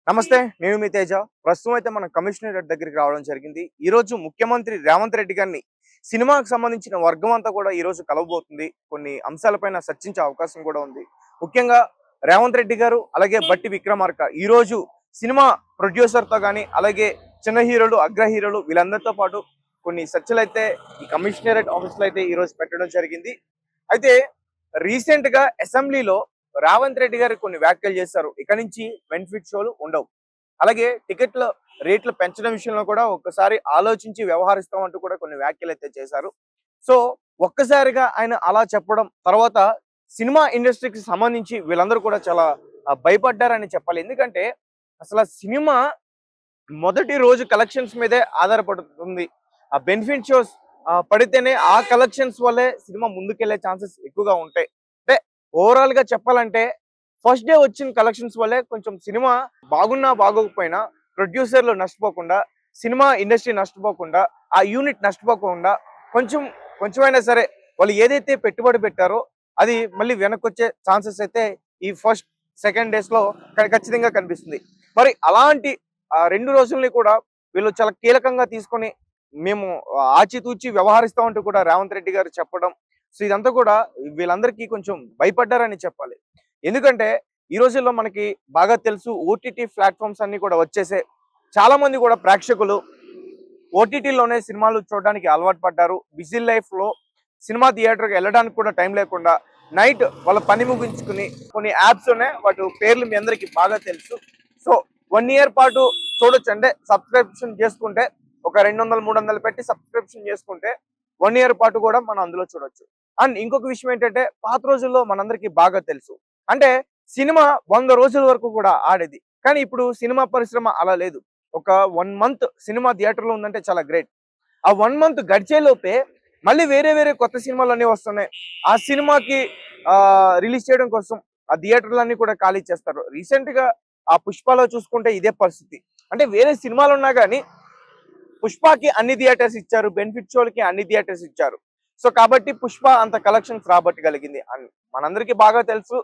నమస్తే, నేను మీ తేజ. ప్రస్తుతం అయితే మనం కమిషనరేట్ దగ్గరికి రావడం జరిగింది. ఈరోజు ముఖ్యమంత్రి రేవంత్ రెడ్డి గారిని సినిమాకు సంబంధించిన వర్గం అంతా కూడా ఈరోజు కలవబోతుంది. కొన్ని అంశాలపైన చర్చించే అవకాశం కూడా ఉంది. ముఖ్యంగా రేవంత్ రెడ్డి గారు అలాగే బట్టి విక్రమార్క ఈరోజు సినిమా ప్రొడ్యూసర్తో కానీ అలాగే చిన్న హీరోలు అగ్ర హీరోలు వీళ్ళందరితో పాటు కొన్ని చర్చలు అయితే ఈ కమిషనరేట్ ఆఫీస్లో అయితే ఈరోజు పెట్టడం జరిగింది. అయితే రీసెంట్ గా అసెంబ్లీలో రేవంత్ రెడ్డి గారు కొన్ని వ్యాఖ్యలు చేశారు. ఇక నుంచి బెనిఫిట్ షోలు ఉండవు, అలాగే టికెట్ల రేట్లు పెంచడం విషయంలో కూడా ఒక్కసారి ఆలోచించి వ్యవహరిస్తామంటూ కూడా కొన్ని వ్యాఖ్యలు అయితే చేశారు. సో ఒక్కసారిగా ఆయన అలా చెప్పడం తర్వాత సినిమా ఇండస్ట్రీకి సంబంధించి వీళ్ళందరూ కూడా చాలా భయపడ్డారని చెప్పాలి. ఎందుకంటే అసలు సినిమా మొదటి రోజు కలెక్షన్స్ మీదే ఆధారపడుతుంది. ఆ బెనిఫిట్ షోస్ పడితేనే ఆ కలెక్షన్స్ వల్లే సినిమా ముందుకెళ్లే ఛాన్సెస్ ఎక్కువగా ఉంటాయి. అంటే ఓవరాల్ గా చెప్పాలంటే ఫస్ట్ డే వచ్చిన కలెక్షన్స్ వల్లే కొంచెం సినిమా బాగున్నా బాగోకపోయినా ప్రొడ్యూసర్లు నష్టపోకుండా, సినిమా ఇండస్ట్రీ నష్టపోకుండా, ఆ యూనిట్ నష్టపోకుండా కొంచెమైనా సరే వాళ్ళు ఏదైతే పెట్టుబడి పెట్టారో అది మళ్ళీ వెనక్కి వచ్చే ఛాన్సెస్ అయితే ఈ ఫస్ట్ సెకండ్ డేస్ లో ఖచ్చితంగా కనిపిస్తుంది. మరి అలాంటి 2 రోజుల్ని కూడా వీళ్ళు చాలా కీలకంగా తీసుకొని మేము ఆచితూచి వ్యవహరిస్తామంటూ కూడా రేవంత్ రెడ్డి గారు చెప్పడం, సో ఇదంతా కూడా వీళ్ళందరికీ కొంచెం భయపడ్డారని చెప్పాలి. ఎందుకంటే ఈ రోజుల్లో మనకి బాగా తెలుసు, ఓటీటీ ప్లాట్ఫామ్స్ అన్ని కూడా వచ్చేసే చాలా మంది కూడా ప్రేక్షకులు ఓటీటీలోనే సినిమాలు చూడడానికి అలవాటు పడ్డారు. బిజీ లైఫ్ లో సినిమా థియేటర్కి వెళ్ళడానికి కూడా టైం లేకుండా నైట్ వాళ్ళ పని ముగించుకుని కొన్ని యాప్స్ ఉన్నాయి, వాటి పేర్లు మీ అందరికి బాగా తెలుసు. సో 1 year పాటు చూడొచ్చు. అంటే సబ్స్క్రిప్షన్ చేసుకుంటే ఒక 200-300 పెట్టి సబ్స్క్రిప్షన్ చేసుకుంటే 1 year పాటు కూడా మనం అందులో చూడొచ్చు. అండ్ ఇంకొక విషయం ఏంటంటే పాత రోజుల్లో మనందరికి బాగా తెలుసు, అంటే సినిమా 100 రోజుల వరకు కూడా ఆడేది. కానీ ఇప్పుడు సినిమా పరిశ్రమ అలా లేదు. ఒక 1 month సినిమా థియేటర్లో ఉందంటే చాలా గ్రేట్. ఆ 1 month గడిచేలోపే మళ్ళీ వేరే కొత్త సినిమాలు అన్నీ వస్తున్నాయి. ఆ సినిమాకి రిలీజ్ చేయడం కోసం ఆ థియేటర్లన్నీ కూడా ఖాళీ చేస్తారు. రీసెంట్ గా ఆ పుష్పలో చూసుకుంటే ఇదే పరిస్థితి. అంటే వేరే సినిమాలు ఉన్నా కానీ పుష్పకి అన్ని థియేటర్స్ ఇచ్చారు, బెనిఫిట్ షోలకి అన్ని థియేటర్స్ ఇచ్చారు. సో కాబట్టి పుష్ప అంత కలెక్షన్స్ రాబట్టగలిగింది. అండ్ మనందరికీ బాగా తెలుసు,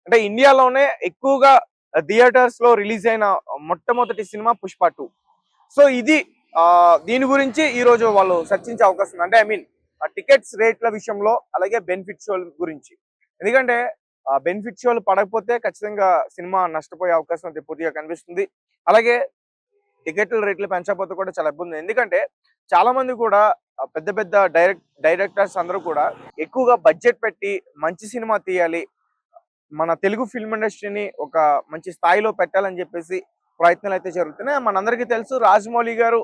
అంటే ఇండియాలోనే ఎక్కువగా థియేటర్స్ లో రిలీజ్ అయిన మొట్టమొదటి సినిమా పుష్ప 2. సో ఇది దీని గురించి ఈ రోజు వాళ్ళు చర్చించే అవకాశం ఉంది. అంటే ఐ మీన్ టికెట్స్ రేట్ల విషయంలో అలాగే బెనిఫిట్ షోల గురించి. ఎందుకంటే బెనిఫిట్ షోలు పడకపోతే ఖచ్చితంగా సినిమా నష్టపోయే అవకాశం అయితే పూర్తిగా కనిపిస్తుంది. అలాగే టికెట్ల రేట్లు పెంచకపోతే కూడా చాలా ఇబ్బంది. ఎందుకంటే చాలా మంది కూడా పెద్ద పెద్ద డైరెక్టర్స్ అందరూ కూడా ఎక్కువగా బడ్జెట్ పెట్టి మంచి సినిమా తీయాలి, మన తెలుగు ఫిల్మ్ ఇండస్ట్రీని ఒక మంచి స్థాయిలో పెట్టాలని చెప్పేసి ప్రయత్నాలు అయితే జరుగుతున్నాయి. మనందరికీ తెలుసు, రాజమౌళి గారు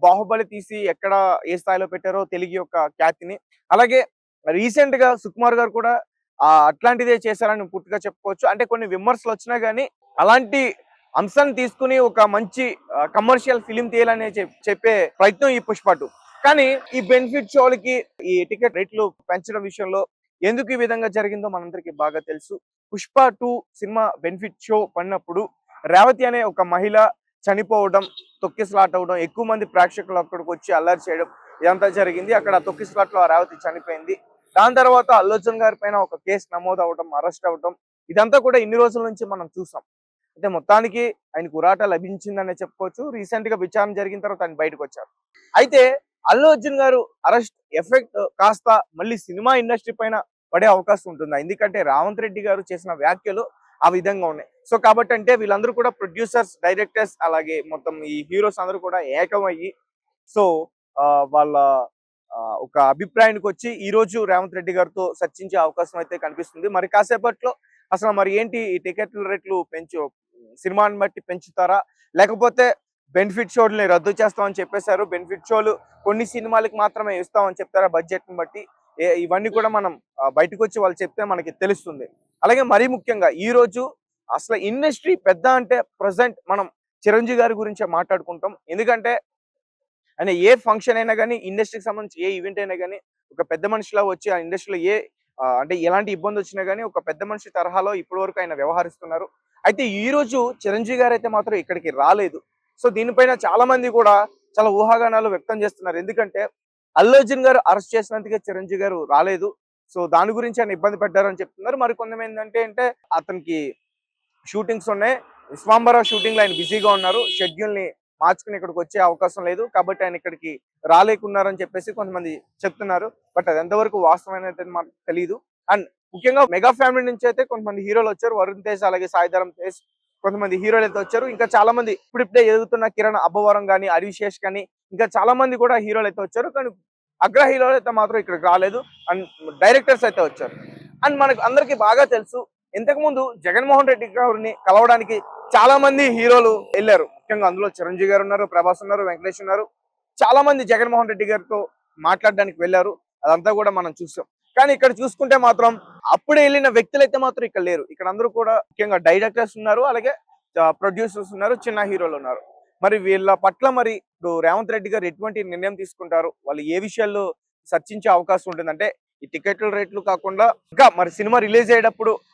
బాహుబలి తీసి ఎక్కడ ఏ స్థాయిలో పెట్టారో తెలుగు యొక్క ఖ్యాతిని. అలాగే రీసెంట్ గా సుకుమార్ గారు కూడా అట్లాంటిదే చేశారని పూర్తిగా చెప్పుకోవచ్చు. అంటే కొన్ని విమర్శలు వచ్చినా గానీ అలాంటి అంశాన్ని తీసుకుని ఒక మంచి కమర్షియల్ ఫిలిం తీయాలని చెప్పే ప్రయత్నం ఈ పుష్ప 2. కానీ ఈ బెనిఫిట్ షోలకి ఈ టికెట్ రేట్లు పెంచడం విషయంలో ఎందుకు ఈ విధంగా జరిగిందో మనందరికి బాగా తెలుసు. పుష్ప 2 సినిమా బెనిఫిట్ షో పడినప్పుడు రేవతి అనే ఒక మహిళ చనిపోవడం, తొక్కిసలాట అవడం, ఎక్కువ మంది ప్రేక్షకులు అక్కడికి వచ్చి అల్లరి చేయడం, ఇదంతా జరిగింది. అక్కడ తొక్కిసలాట్లో ఆ రేవతి చనిపోయింది. దాని తర్వాత అల్లు అర్జున్ గారి పైన ఒక కేసు నమోదు అవడం, అరెస్ట్ అవడం, ఇదంతా కూడా ఇన్ని రోజుల నుంచి మనం చూసాం. అయితే మొత్తానికి ఆయనకు ఉరాట లభించిందనే చెప్పుకోవచ్చు. రీసెంట్ గా విచారణ జరిగిన తర్వాత ఆయన బయటకు వచ్చారు. అయితే అల్లు అర్జున్ గారు అరెస్ట్ ఎఫెక్ట్ కాస్త మళ్ళీ సినిమా ఇండస్ట్రీ పైన పడే అవకాశం ఉంటుందా? ఎందుకంటే రేవంత్ రెడ్డి గారు చేసిన వ్యాఖ్యలు ఆ విధంగా ఉన్నాయి. సో కాబట్టి అంటే వీళ్ళందరూ కూడా ప్రొడ్యూసర్స్, డైరెక్టర్స్ అలాగే మొత్తం ఈ హీరోస్ అందరూ కూడా ఏకమయ్యి సో వాళ్ళ ఒక అభిప్రాయానికి వచ్చి ఈ రోజు రేవంత్ రెడ్డి గారితో చర్చించే అవకాశం అయితే కనిపిస్తుంది. మరి కాసేపట్లో అసలు మరి ఏంటి ఈ టికెట్ల రేట్లు సినిమాని బట్టి పెంచుతారా, లేకపోతే బెనిఫిట్ షోల్ని రద్దు చేస్తామని చెప్పేశారు, బెనిఫిట్ షోలు కొన్ని సినిమాలకు మాత్రమే ఇస్తామని చెప్తారా బడ్జెట్ ని బట్టి, ఇవన్నీ కూడా మనం బయటకు వచ్చి వాళ్ళు చెప్తే మనకి తెలుస్తుంది. అలాగే మరీ ముఖ్యంగా ఈ రోజు అసలు ఇండస్ట్రీ పెద్ద అంటే ప్రజెంట్ మనం చిరంజీవి గారి గురించే మాట్లాడుకుంటాం. ఎందుకంటే ఆయన ఏ ఫంక్షన్ అయినా కానీ, ఇండస్ట్రీకి సంబంధించి ఏ ఈవెంట్ అయినా కానీ ఒక పెద్ద మనిషిలా వచ్చి ఆ ఇండస్ట్రీలో అంటే ఎలాంటి ఇబ్బంది వచ్చినా కానీ ఒక పెద్ద మనిషి తరహాలో ఇప్పటి వరకు ఆయన వ్యవహరిస్తున్నారు. అయితే ఈ రోజు చిరంజీవి గారు అయితే మాత్రం ఇక్కడికి రాలేదు. సో దీనిపైన చాలా మంది కూడా చాలా ఊహాగానాలు వ్యక్తం చేస్తున్నారు. ఎందుకంటే అల్లు అర్జున్ గారు అరెస్ట్ చేసినందుకే చిరంజీవి గారు రాలేదు. సో దాని గురించి ఆయన ఇబ్బంది పడ్డారని చెప్తున్నారు. మరి కొంతమంది అంటే అతనికి షూటింగ్స్ ఉన్నాయి, విశ్వాంబర షూటింగ్ లో ఆయన బిజీగా ఉన్నారు. షెడ్యూల్ ని మార్చుకుని ఇక్కడికి వచ్చే అవకాశం లేదు కాబట్టి ఆయన ఇక్కడికి రాలేకున్నారని చెప్పేసి కొంతమంది చెప్తున్నారు. బట్ అది ఎంతవరకు వాస్తవం అయితే మాకు తెలియదు. అండ్ ముఖ్యంగా మెగా ఫ్యామిలీ నుంచి అయితే కొంతమంది హీరోలు వచ్చారు. వరుణ్ తేజ్ అలాగే సాయిధరం తేజ్ కొంతమంది హీరోలు అయితే వచ్చారు. ఇంకా చాలా మంది ఇప్పుడిప్పుడే ఎదుగుతున్న కిరణ్ అబ్బవరం కానీ, హరిశేష్ కానీ ఇంకా చాలా మంది కూడా హీరోలు అయితే వచ్చారు. కానీ అగ్ర హీరోలు అయితే మాత్రం ఇక్కడికి రాలేదు. అండ్ డైరెక్టర్స్ అయితే వచ్చారు. అండ్ మనకు అందరికి బాగా తెలుసు, ఇంతకు ముందు జగన్మోహన్ రెడ్డి గారిని కలవడానికి చాలా మంది హీరోలు వెళ్ళారు. ముఖ్యంగా అందులో చిరంజీవి గారు ఉన్నారు, ప్రభాస్ ఉన్నారు, వెంకటేష్ ఉన్నారు. చాలా మంది జగన్మోహన్ రెడ్డి గారితో మాట్లాడడానికి వెళ్ళారు. అదంతా కూడా మనం చూసాం. కానీ ఇక్కడ చూసుకుంటే మాత్రం అప్పుడే వెళ్ళిన వ్యక్తులు అయితే మాత్రం ఇక్కడ లేరు. ఇక్కడ అందరూ కూడా ముఖ్యంగా డైరెక్టర్స్ ఉన్నారు, అలాగే ప్రొడ్యూసర్స్ ఉన్నారు, చిన్న హీరోలు ఉన్నారు. మరి వీళ్ళ పట్ల మరి ఇప్పుడు రేవంత్ రెడ్డి గారు ఎటువంటి నిర్ణయం తీసుకుంటారు, వాళ్ళు ఏ విషయాల్లో చర్చించే అవకాశం ఉంటుంది అంటే ఈ టికెట్ల రేట్లు కాకుండా ఇంకా మరి సినిమా రిలీజ్ అయ్యేటప్పుడు